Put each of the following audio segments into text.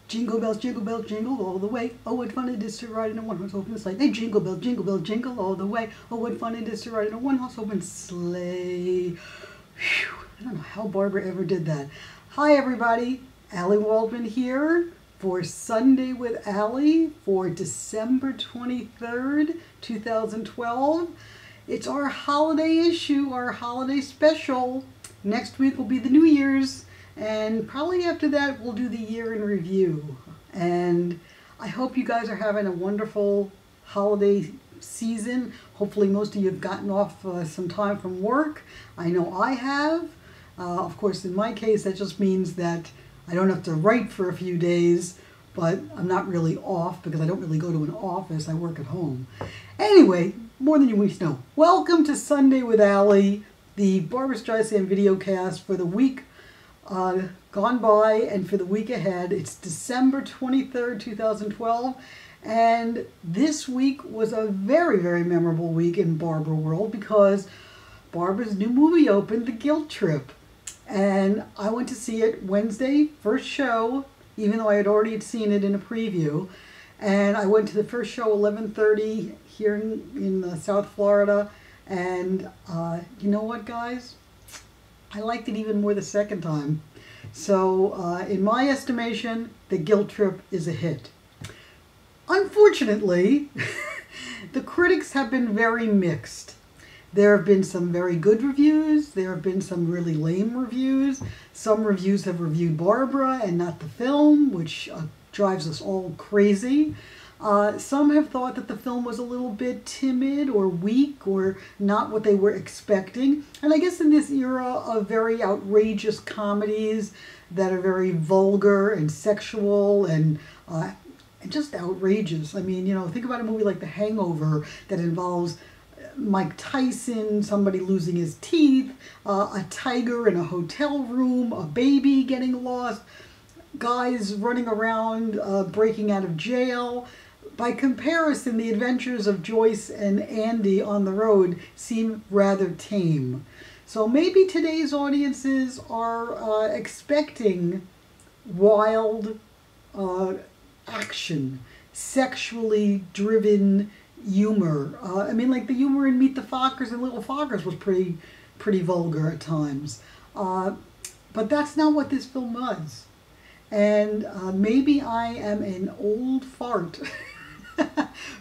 Jingle bells, jingle all the way. Oh, what fun it is to ride in a one-horse open sleigh. Hey, jingle jingle all the way. Oh, what fun it is to ride in a one-horse open sleigh. Whew. I don't know how Barbara ever did that. Hi, everybody. Ally Waldman here for Sunday with Ally for December 23rd, 2012. It's our holiday issue, our holiday special. Next week will be the New Year's. And probably after that, we'll do the year in review. And I hope you guys are having a wonderful holiday season. Hopefully most of you have gotten off some time from work. I know I have. Of course, in my case, that just means that I don't have to write for a few days, but I'm not really off because I don't really go to an office. I work at home. Anyway, more than you wish to know. Welcome to Sunday with Ally, the Barbra Streisand Videocast for the week gone by and for the week ahead. It's December 23rd, 2012, and this week was a very, very memorable week in Barbra world because Barbra's new movie opened, The Guilt Trip, and I went to see it Wednesday, first show, even though I had already seen it in a preview, and I went to the first show 11:30 here in South Florida, and you know what, guys? I liked it even more the second time. So, in my estimation, The Guilt Trip is a hit. Unfortunately, the critics have been very mixed. There have been some very good reviews. There have been some really lame reviews. Some reviews have reviewed Barbra and not the film, which drives us all crazy. Some have thought that the film was a little bit timid or weak or not what they were expecting. And I guess in this era of very outrageous comedies that are very vulgar and sexual and just outrageous. I mean, you know, think about a movie like The Hangover that involves Mike Tyson, somebody losing his teeth, a tiger in a hotel room, a baby getting lost, guys running around breaking out of jail. By comparison, the adventures of Joyce and Andy on the road seem rather tame. So maybe today's audiences are expecting wild action, sexually driven humor. I mean, like the humor in Meet the Fockers and Little Fockers was pretty vulgar at times. But that's not what this film was. And maybe I am an old fart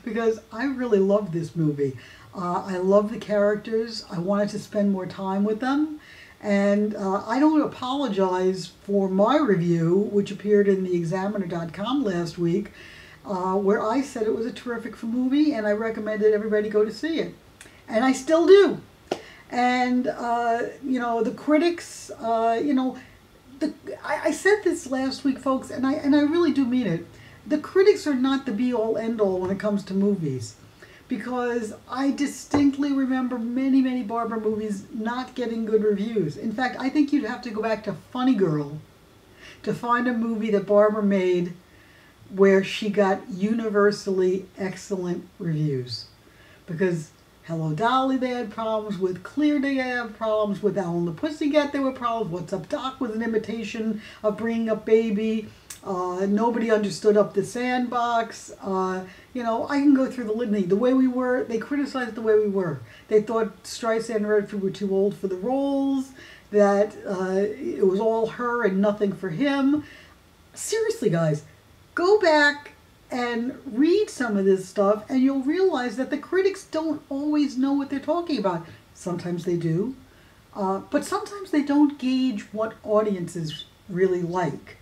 because I really love this movie. I love the characters. I wanted to spend more time with them. And I don't apologize for my review, which appeared in theexaminer.com last week, where I said it was a terrific movie and I recommended everybody go to see it. And I still do. And, you know, the critics, you know, I said this last week, folks, and I really do mean it. The critics are not the be-all, end-all when it comes to movies, because I distinctly remember many, many Barbra movies not getting good reviews. In fact, I think you'd have to go back to Funny Girl to find a movie that Barbra made where she got universally excellent reviews, because Hello Dolly they had problems with, Clear they had problems with, Alan the Pussycat there were problems, What's Up Doc was an imitation of Bringing Up Baby, Nobody Understood Up the Sandbox, you know, I can go through the litany. The Way We Were, they criticized The Way We Were. They thought Streisand and Redford were too old for the roles, that it was all her and nothing for him. Seriously, guys, go back and read some of this stuff and you'll realize that the critics don't always know what they're talking about. Sometimes they do, but sometimes they don't gauge what audiences really like.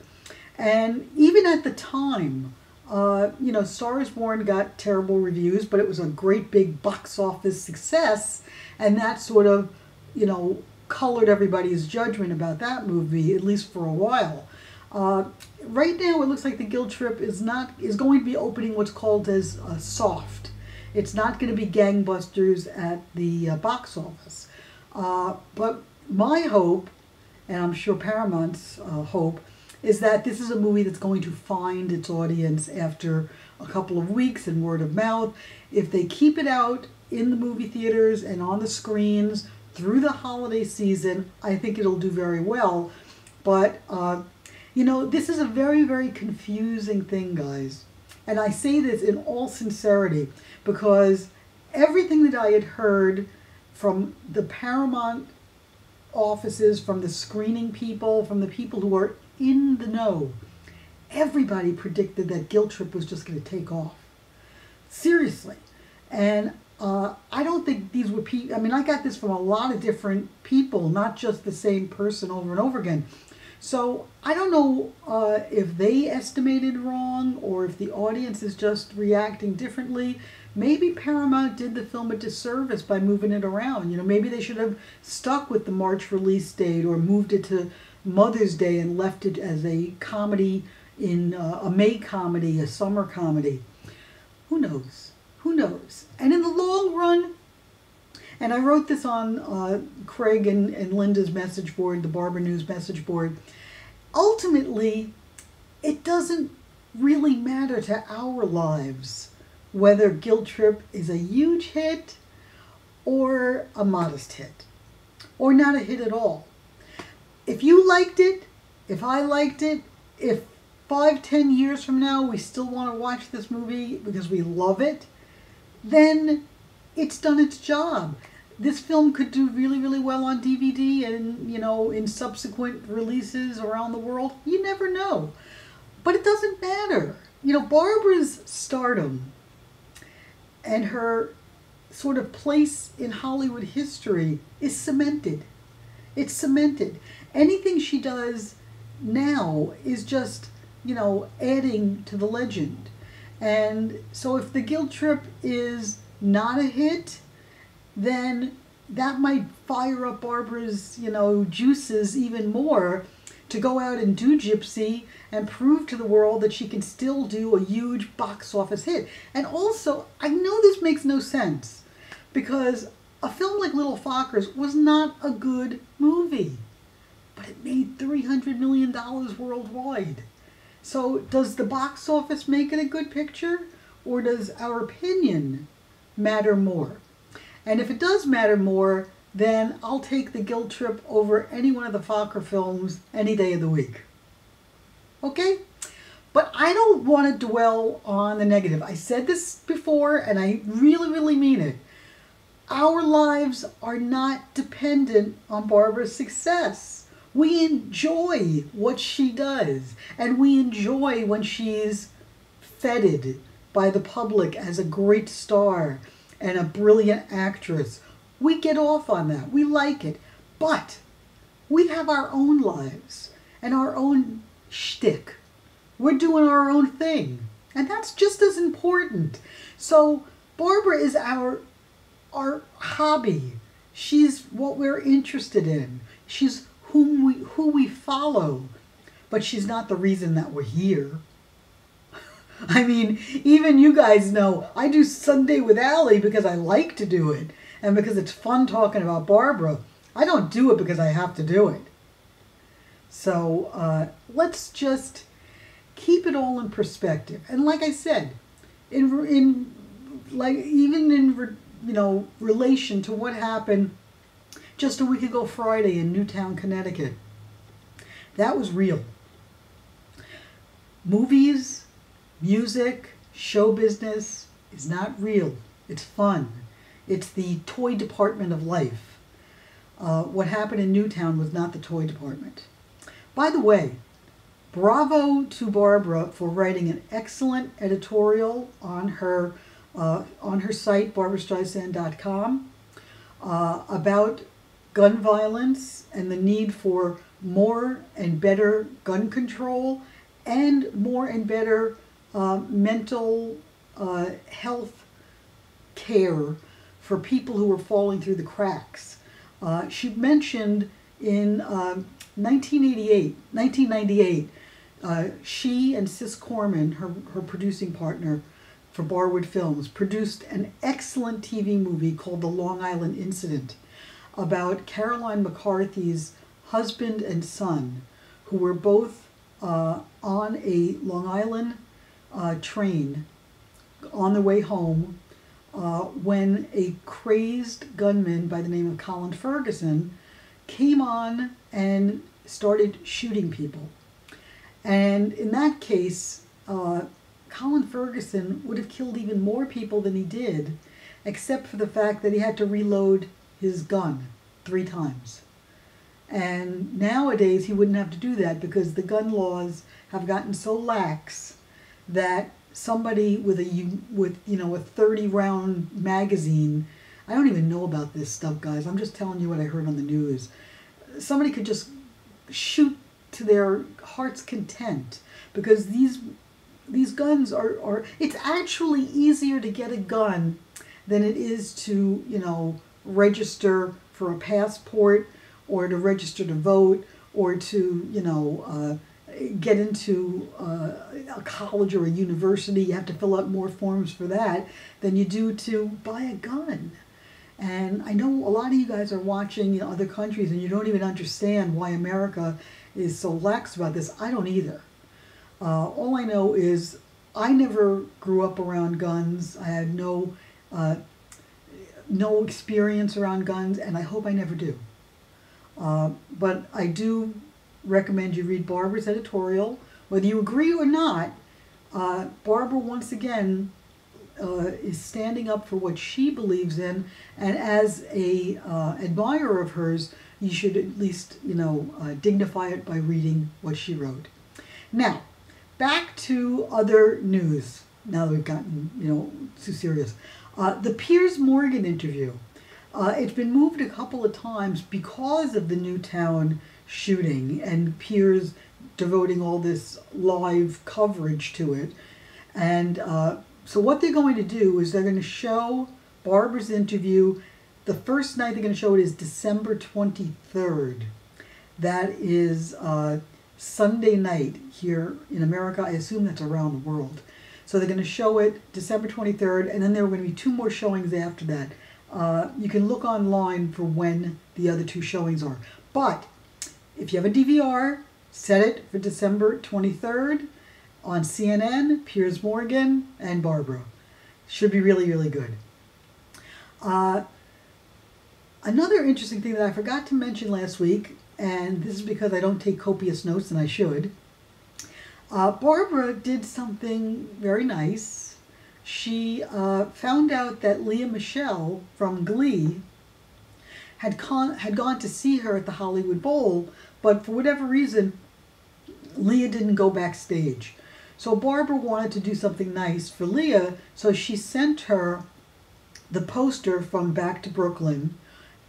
And even at the time, you know, Star is Born got terrible reviews, but it was a great big box office success, and that sort of, you know, colored everybody's judgment about that movie, at least for a while. Right now, it looks like The Guilt Trip is going to be opening what's called as soft. It's not going to be gangbusters at the box office. But my hope, and I'm sure Paramount's hope, is that this is a movie that's going to find its audience after a couple of weeks and word of mouth. If they keep it out in the movie theaters and on the screens through the holiday season, I think it'll do very well. But You know, this is a very, very confusing thing, guys. And I say this in all sincerity because everything that I had heard from the Paramount offices, from the screening people, from the people who are in the know, everybody predicted that Guilt Trip was just going to take off. Seriously. And I don't think these were people, I mean, I got this from a lot of different people, not just the same person over and over again. So I don't know if they estimated wrong or if the audience is just reacting differently. Maybe Paramount did the film a disservice by moving it around. You know, maybe they should have stuck with the March release date or moved it to Mother's Day and left it as a comedy in a May comedy, a summer comedy. Who knows? Who knows? And in the long run, and I wrote this on Craig and Linda's message board, the Barbra News message board, ultimately, it doesn't really matter to our lives whether Guilt Trip is a huge hit or a modest hit, or not a hit at all. If you liked it, if I liked it, if 5-10 years from now we still want to watch this movie because we love it, then it's done its job. This film could do really, really well on DVD and, you know, in subsequent releases around the world. You never know. But it doesn't matter. You know, Barbra's stardom and her sort of place in Hollywood history is cemented. It's cemented. Anything she does now is just, you know, adding to the legend. And so if the Guilt Trip is not a hit, then that might fire up Barbra's, you know, juices even more to go out and do Gypsy and prove to the world that she can still do a huge box office hit. And also, I know this makes no sense because a film like Little Fockers was not a good movie, but it made $300 million worldwide. So does the box office make it a good picture, or does our opinion matter more? And if it does matter more, then I'll take the Guilt Trip over any one of the Fokker films any day of the week. Okay? But I don't want to dwell on the negative. I said this before, and I really, really mean it. Our lives are not dependent on Barbra's success. We enjoy what she does, and we enjoy when she's feted by the public as a great star and a brilliant actress. We get off on that. We like it. But we have our own lives and our own shtick. We're doing our own thing. And that's just as important. So Barbra is our hobby. She's what we're interested in. She's who we follow. But she's not the reason that we're here. I mean, even you guys know I do Sunday with Ally because I like to do it and because it's fun talking about Barbra. I don't do it because I have to do it. So let's just keep it all in perspective. And like I said, in relation to what happened just a week ago Friday in Newtown, Connecticut, that was real. Movies, music, show business is not real. It's fun. It's the toy department of life. What happened in Newtown was not the toy department. By the way, bravo to Barbra for writing an excellent editorial on her site, barbrastreisand.com, about gun violence and the need for more and better gun control and more and better mental health care for people who are falling through the cracks. She mentioned in 1998, she and Sis Corman, her producing partner for Barwood Films, produced an excellent TV movie called The Long Island Incident about Caroline McCarthy's husband and son, who were both on a Long Island train on the way home when a crazed gunman by the name of Colin Ferguson came on and started shooting people. And in that case, Colin Ferguson would have killed even more people than he did, except for the fact that he had to reload his gun 3 times. And nowadays he wouldn't have to do that because the gun laws have gotten so lax that somebody with a 30-round magazine, I don't even know about this stuff, guys. I'm just telling you what I heard on the news. Somebody could just shoot to their heart's content because these guns are it's actually easier to get a gun than it is to, register for a passport or to register to vote or to, get into a college or a university. You have to fill out more forms for that than you do to buy a gun. And I know a lot of you guys are watching other countries and you don't even understand why America is so lax about this. I don't either. All I know is I never grew up around guns. I had no experience around guns, and I hope I never do. But I do recommend you read Barbra's editorial. Whether you agree or not, Barbra once again is standing up for what she believes in, and as a admirer of hers, you should at least dignify it by reading what she wrote. Now, back to other news. Now that we've gotten too serious, the Piers Morgan interview. It's been moved a couple of times because of the Newtown shooting and Piers devoting all this live coverage to it. And so what they're going to do is they're going to show Barbra's interview. The first night they're going to show it is December 23rd. That is Sunday night here in America. I assume that's around the world. So they're going to show it December 23rd, and then there are going to be 2 more showings after that. You can look online for when the other 2 showings are. But if you have a DVR, set it for December 23rd on CNN, Piers Morgan, and Barbra. Should be really, really good. Another interesting thing that I forgot to mention last week, and this is because I don't take copious notes and I should, Barbra did something very nice. She found out that Lea Michele from Glee had gone to see her at the Hollywood Bowl, but for whatever reason, Lea didn't go backstage. So Barbra wanted to do something nice for Lea, so she sent her the poster from Back to Brooklyn,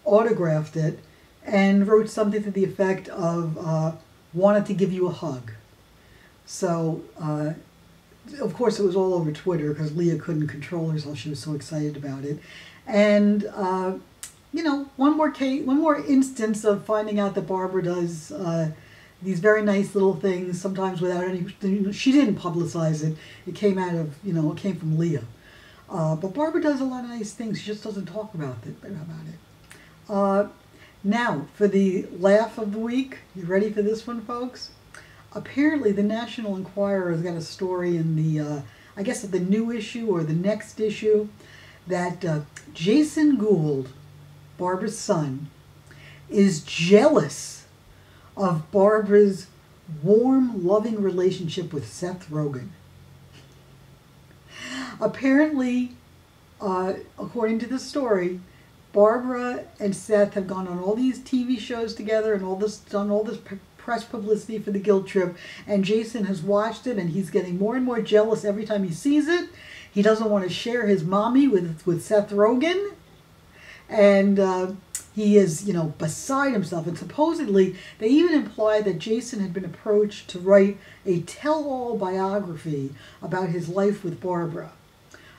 autographed it, and wrote something to the effect of, wanted to give you a hug. So, of course, it was all over Twitter because Lea couldn't control herself. She was so excited about it. And, one more instance of finding out that Barbra does these very nice little things, sometimes without any, she didn't publicize it. It came out of, it came from Lea. But Barbra does a lot of nice things. She just doesn't talk about it. Now, for the laugh of the week, you ready for this one, folks? Apparently, the National Enquirer has got a story in the, I guess the new issue or the next issue, that Jason Gould, Barbra's son, is jealous of Barbra's warm, loving relationship with Seth Rogen. Apparently, according to the story, Barbra and Seth have gone on all these TV shows together and done all this press publicity for the guilt trip, and Jason has watched it and he's getting more and more jealous every time he sees it. He doesn't want to share his mommy with Seth Rogen, and he is, beside himself. And supposedly, they even imply that Jason had been approached to write a tell-all biography about his life with Barbra.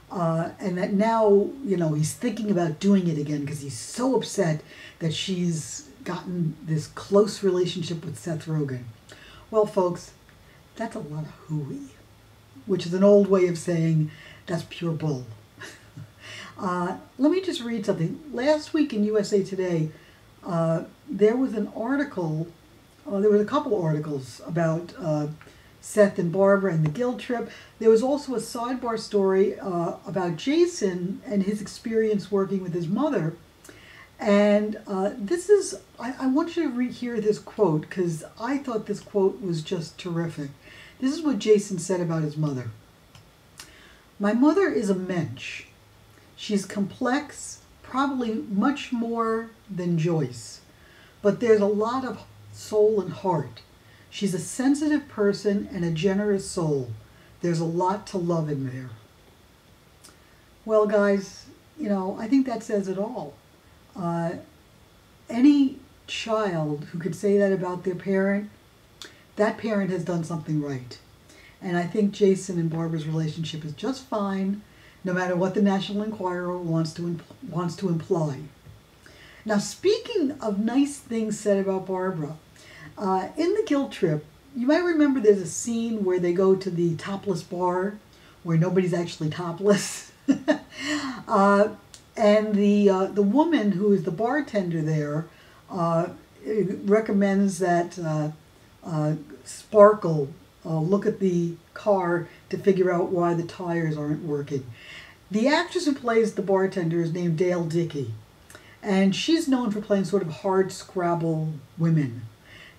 And that now, he's thinking about doing it again because he's so upset that she's gotten this close relationship with Seth Rogen. Well, folks, that's a lot of hooey, which is an old way of saying that's pure bull. Let me just read something. Last week in USA Today, there was an article, there was a couple articles about Seth and Barbra and the guilt trip. There was also a sidebar story about Jason and his experience working with his mother. And this is, I want you to hear this quote because I thought this quote was just terrific. This is what Jason said about his mother. My mother is a mensch. She's complex, probably much more than Joyce, but there's a lot of soul and heart. She's a sensitive person and a generous soul. There's a lot to love in there. Well, guys, you know, I think that says it all. Any child who could say that about their parent, that parent has done something right. And I think Jason and Barbra's relationship is just fine, no matter what the National Enquirer wants to imply. Now, speaking of nice things said about Barbra, in the guilt trip, you might remember there's a scene where they go to the topless bar, where nobody's actually topless. And the woman who is the bartender there recommends that Sparkle look at the car to figure out why the tires aren't working. The actress who plays the bartender is named Dale Dickey, and she's known for playing sort of hard Scrabble women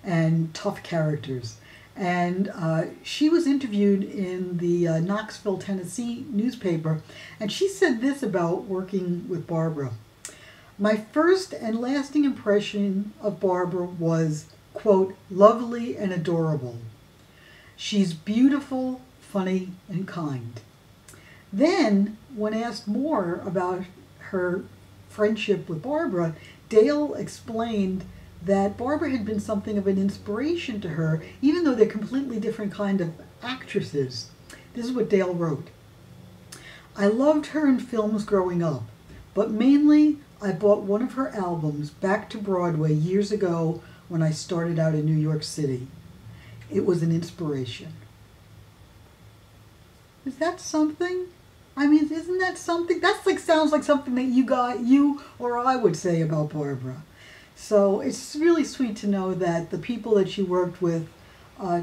and tough characters. And she was interviewed in the Knoxville, Tennessee newspaper, and she said this about working with Barbra. My first and lasting impression of Barbra was, quote, lovely and adorable. She's beautiful, funny, and kind. Then, when asked more about her friendship with Barbra, Dale explained that Barbra had been something of an inspiration to her, even though they're completely different kind of actresses. This is what Dale wrote. I loved her in films growing up, but mainly I bought one of her albums back to Broadway years ago when I started out in New York City. It was an inspiration. Is that something? I mean, isn't that something? That's like, sounds like something that you or I would say about Barbra. So it's really sweet to know that the people that she worked with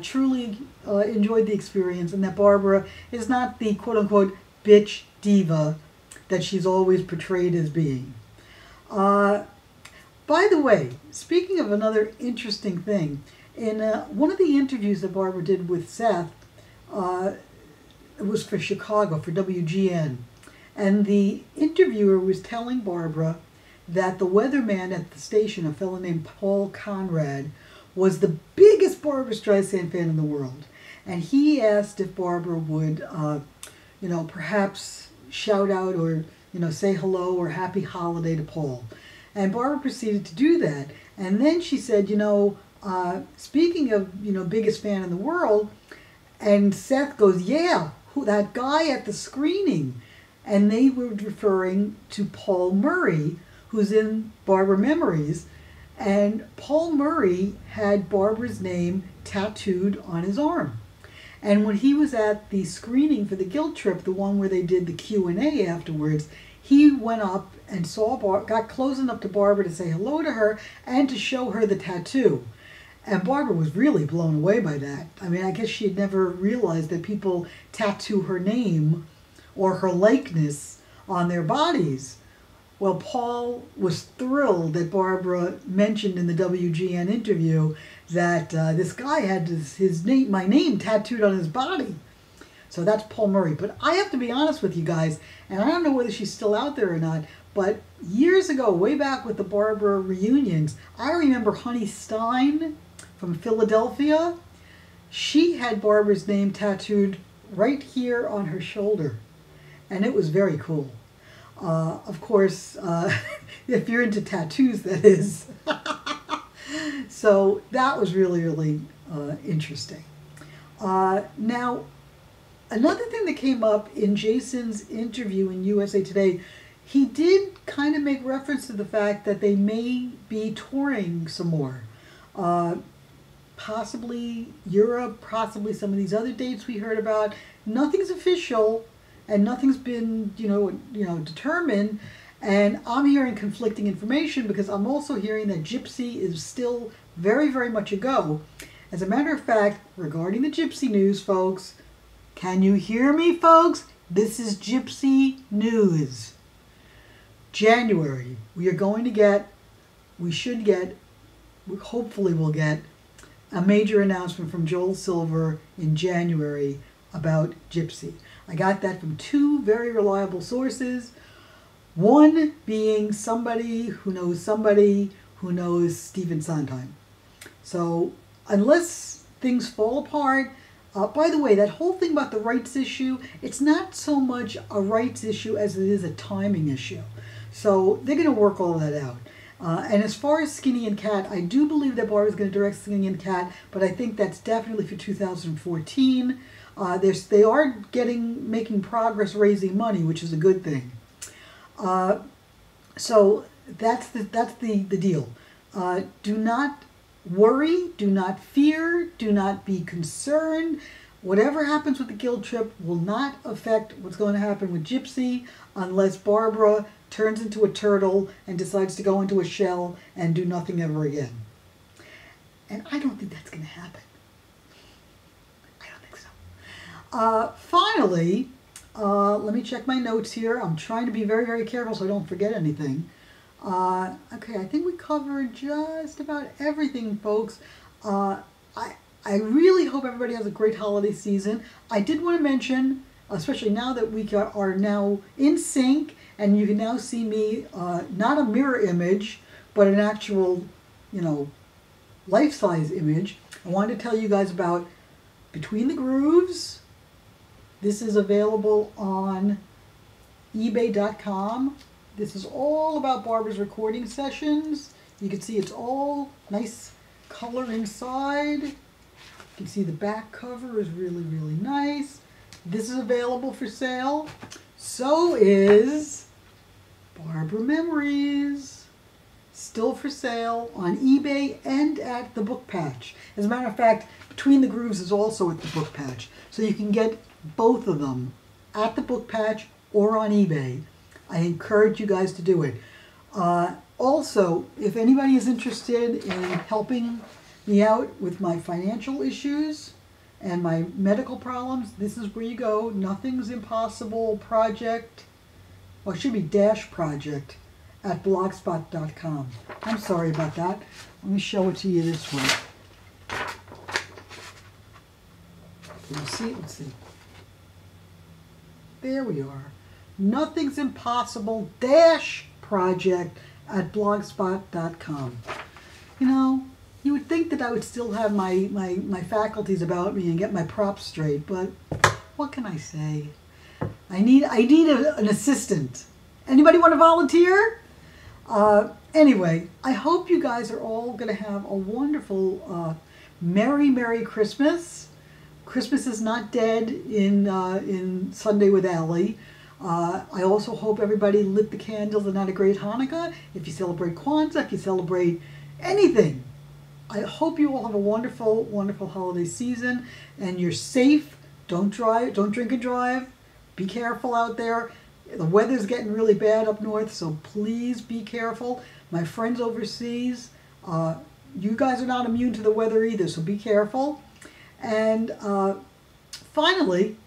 truly enjoyed the experience, and that Barbra is not the quote-unquote bitch diva that she's always portrayed as being. By the way, speaking of another interesting thing, in one of the interviews that Barbra did with Seth, it was for Chicago, for WGN, and the interviewer was telling Barbra that the weatherman at the station, a fellow named Paul Conrad, was the biggest Barbra Streisand fan in the world. And he asked if Barbra would, you know, perhaps shout out or, you know, say hello or happy holiday to Paul. And Barbra proceeded to do that. And then she said, you know, speaking of, you know, biggest fan in the world, and Seth goes, yeah, who, that guy at the screening. And they were referring to Paul Murray, who's in Barbra Memories, and Paul Murray had Barbra's name tattooed on his arm. And when he was at the screening for the Guilt Trip, the one where they did the Q&A afterwards, he went up and got close enough to Barbra to say hello to her and to show her the tattoo. And Barbra was really blown away by that. I mean, I guess she had never realized that people tattoo her name or her likeness on their bodies. Well, Paul was thrilled that Barbra mentioned in the WGN interview that this guy had my name tattooed on his body. So that's Paul Murray. But I have to be honest with you guys, and I don't know whether she's still out there or not, but years ago, way back with the Barbra reunions, I remember Honey Stein from Philadelphia. She had Barbra's name tattooed right here on her shoulder, and it was very cool. Of course, if you're into tattoos, that is. So that was really, really interesting. Now, another thing that came up in Jason's interview in USA Today, he did kind of make reference to the fact that they may be touring some more. Possibly Europe, possibly some of these other dates we heard about. Nothing's official. And nothing's been, you know, determined. And I'm hearing conflicting information because I'm also hearing that Gypsy is still very, very much a go. As a matter of fact, regarding the Gypsy news, folks, can you hear me, folks? This is Gypsy news. January, we should get, hopefully we'll get a major announcement from Joel Silver in January about Gypsy. I got that from two very reliable sources. One being somebody who knows Stephen Sondheim. So unless things fall apart, by the way, that whole thing about the rights issue, it's not so much a rights issue as it is a timing issue. So they're going to work all that out. And as far as Skinny and Cat, I do believe that Barbara's going to direct Skinny and Cat, but I think that's definitely for 2014. They are making progress raising money, which is a good thing. So that's the deal. Do not worry, do not fear, do not be concerned. Whatever happens with the guild trip will not affect what's going to happen with Gypsy unless Barbara turns into a turtle and decides to go into a shell and do nothing ever again. And I don't think that's going to happen. I don't think so. Finally, let me check my notes here. I'm trying to be very, very careful so I don't forget anything. Okay, I think we covered just about everything, folks. I really hope everybody has a great holiday season. I did want to mention, especially now that we are now in sync, and you can now see me, not a mirror image, but an actual, life-size image. I wanted to tell you guys about Between the Grooves. This is available on eBay.com. This is all about Barbara's recording sessions. You can see it's all nice color inside. You can see the back cover is really, really nice. This is available for sale. So is Barbara Memories. Still for sale on eBay and at the Book Patch. As a matter of fact, Between the Grooves is also at the Book Patch. So you can get both of them at the Book Patch or on eBay. I encourage you guys to do it. Also, if anybody is interested in helping me out with my financial issues and my medical problems, this is where you go. Nothing's Impossible Project, or it should be Dash Project at blogspot.com. I'm sorry about that. Let me show it to you this way. Can you see it? Let's see. There we are. Nothing's Impossible Dash Project at blogspot.com. You would think that I would still have my faculties about me and get my props straight, but what can I say? I need an assistant. Anybody want to volunteer? Anyway, I hope you guys are all going to have a wonderful, Merry Christmas. Christmas is not dead in Sunday with Ally. I also hope everybody lit the candles and had a great Hanukkah. If you celebrate Kwanzaa, if you celebrate anything, I hope you all have a wonderful, wonderful holiday season and you're safe. Don't drink and drive. Be careful out there. The weather's getting really bad up north, so please be careful. My friends overseas, you guys are not immune to the weather either, so be careful. And finally,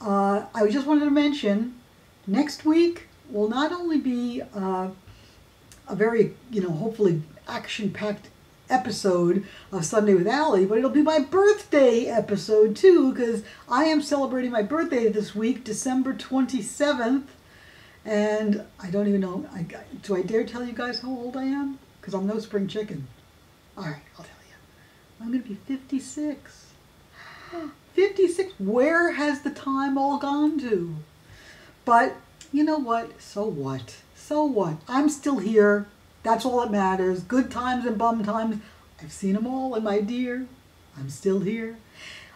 I just wanted to mention, next week will not only be a very, hopefully action-packed episode of Sunday with Ally, but it'll be my birthday episode too, because I am celebrating my birthday this week, December 27th, and I don't even know, do I dare tell you guys how old I am? Because I'm no spring chicken. Alright, I'll tell you. I'm going to be 56. 56. Where has the time all gone to? But you know what? So what? So what? I'm still here. That's all that matters. Good times and bum times. I've seen them all, and my dear, I'm still here.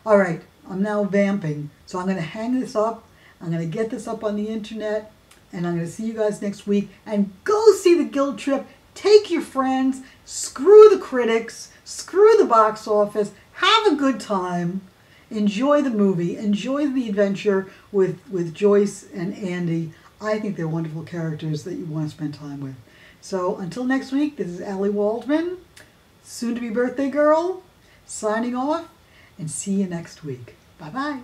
All right, I'm now vamping. So I'm going to hang this up. I'm going to get this up on the internet, and I'm going to see you guys next week. And go see the Guild Trip. Take your friends. Screw the critics. Screw the box office. Have a good time. Enjoy the movie. Enjoy the adventure with Joyce and Andy. I think they're wonderful characters that you want to spend time with. So until next week, this is Ally Waldman, soon-to-be birthday girl, signing off, and see you next week. Bye-bye.